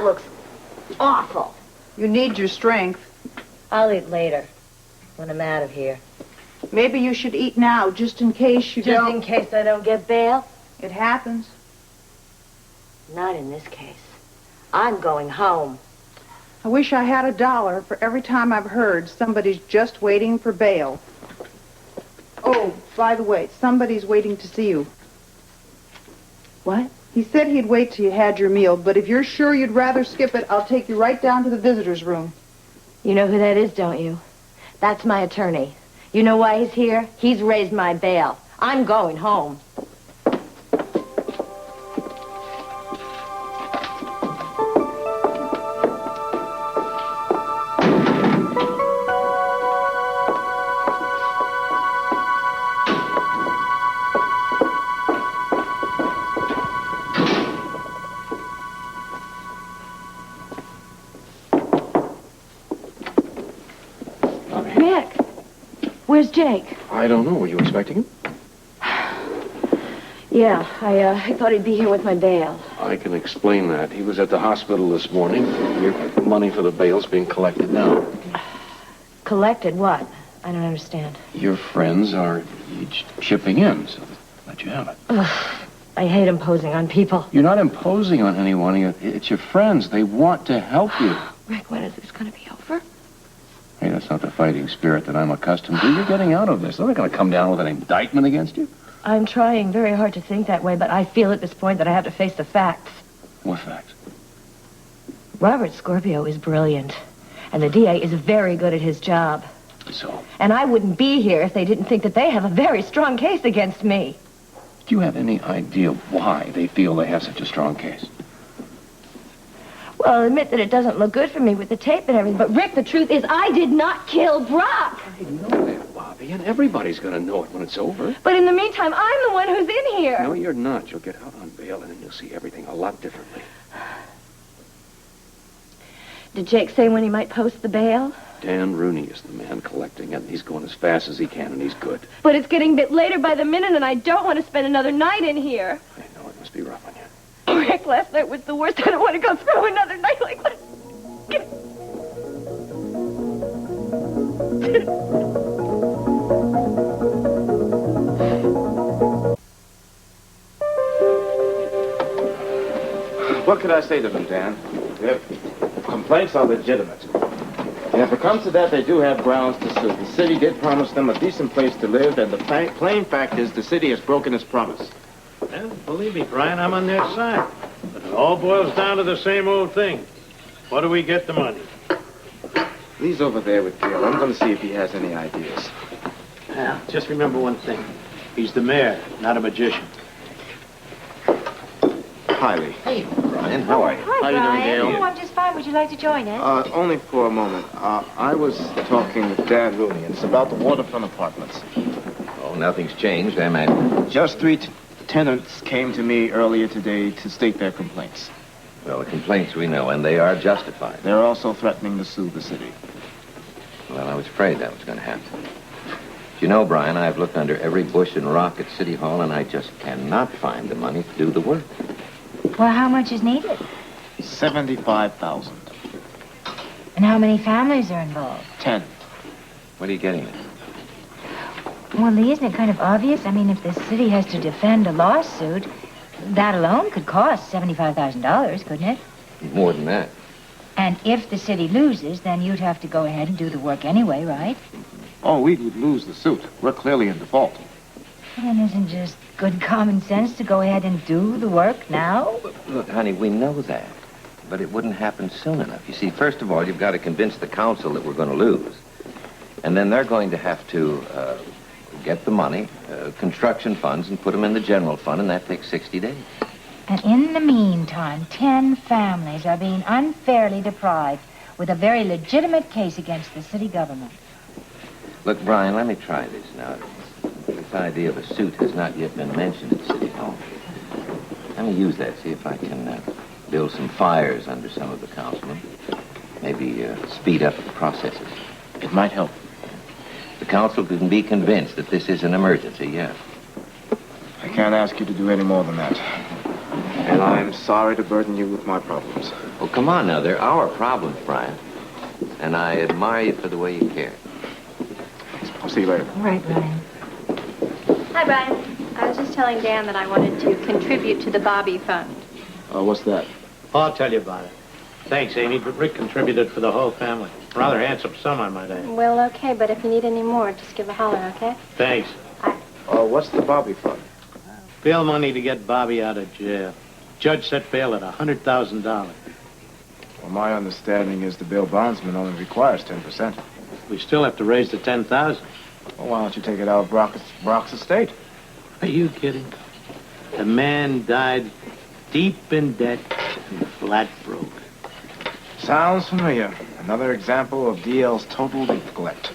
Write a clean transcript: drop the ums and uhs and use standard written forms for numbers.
That looks awful. You need your strength. I'll eat later, when I'm out of here. Maybe you should eat now, just in case you don't... Just in case I don't get bail? It happens. Not in this case. I'm going home. I wish I had $1 for every time I've heard somebody's just waiting for bail. Oh, by the way, somebody's waiting to see you. What? He said he'd wait till you had your meal, but if you're sure you'd rather skip it, I'll take you right down to the visitor's room. You know who that is, don't you? That's my attorney. You know why he's here? He's raised my bail. I'm going home. Where's Jake? I don't know. Were you expecting him? Yeah, I thought he'd be here with my bail. I can explain that. He was at the hospital this morning. Your money for the bail's being collected now. Collected what? I don't understand. Your friends are each chipping in, so let you have it. Ugh, I hate imposing on people. You're not imposing on anyone. It's your friends. They want to help you. Rick, when is this going to be over? Hey, that's not the fighting spirit that I'm accustomed to. You're getting out of this. They're not going to come down with an indictment against you. I'm trying very hard to think that way, but I feel at this point that I have to face the facts. What facts? Robert Scorpio is brilliant, and the DA is very good at his job. So? And I wouldn't be here if they didn't think that they have a very strong case against me. Do you have any idea why they feel they have such a strong case? Well, I'll admit that it doesn't look good for me with the tape and everything, but Rick, the truth is I did not kill Brock. I know that, Bobbie, and everybody's going to know it when it's over. But in the meantime, I'm the one who's in here. No, you're not. You'll get out on bail, and then you'll see everything a lot differently. Did Jake say when he might post the bail? Dan Rooney is the man collecting it, and he's going as fast as he can, and he's good. But it's getting a bit later by the minute, and I don't want to spend another night in here. I know, it must be rough on you. Rick, last night was the worst. I don't want to go through another night like that. What could I say to them, Dan? Their complaints are legitimate. And if it comes to that, they do have grounds to sue. The city did promise them a decent place to live, and the plain fact is the city has broken its promise. Well, believe me, Bryan, I'm on their side. But it all boils down to the same old thing. What do we get the money? Lee's over there with Gail. I'm going to see if he has any ideas. Now, just remember one thing. He's the mayor, not a magician. Hi, Lee. Hey, Bryan, how are you? Hi, How you doing, Bryan. Gail? Oh, I'm just fine. Would you like to join us? Only for a moment. I was talking with Dan Rooney, and it's about the waterfront apartments. Oh, nothing's changed, I imagine. Just three tenants came to me earlier today to state their complaints. Well, the complaints we know, and they are justified. They're also threatening to sue the city. Well, I was afraid that was going to happen. You know, Bryan, I've looked under every bush and rock at City Hall, and I just cannot find the money to do the work. Well, how much is needed? $75,000. And how many families are involved? 10. What are you getting at? Well, Lee, isn't it kind of obvious? I mean, if the city has to defend a lawsuit, that alone could cost $75,000, couldn't it? More than that. And if the city loses, then you'd have to go ahead and do the work anyway, right? Oh, we would lose the suit. We're clearly in default. Well, then isn't just good common sense to go ahead and do the work now? Look, honey, we know that. But it wouldn't happen soon enough. You see, first of all, you've got to convince the council that we're going to lose. And then they're going to have to get the money, construction funds, and put them in the general fund, and that takes 60 days. And in the meantime, 10 families are being unfairly deprived with a very legitimate case against the city government. Look, Bryan, let me try this now. This idea of a suit has not yet been mentioned at City Hall. Let me use that, see if I can build some fires under some of the councilmen. Maybe speed up the processes. It might help. The council can be convinced that this is an emergency, yes. I can't ask you to do any more than that. And I'm sorry to burden you with my problems. Oh, come on now. They're our problems, Bryan. And I admire you for the way you care. I'll see you later. All right, Bryan. Hi, Bryan. I was just telling Dan that I wanted to contribute to the Bobbie Fund. What's that? I'll tell you about it. Thanks, Amy, but Rick contributed for the whole family. Rather handsome sum, I might add. Well, okay, but if you need any more, just give a holler, okay? Thanks. What's the Bobbie Fund? Bail money to get Bobbie out of jail. Judge set bail at $100,000. Well, my understanding is the bail bondsman only requires 10%. We still have to raise the $10,000. Well, why don't you take it out of Brock's estate? Are you kidding? The man died deep in debt and flat broke. Sounds familiar. Another example of DL's total neglect.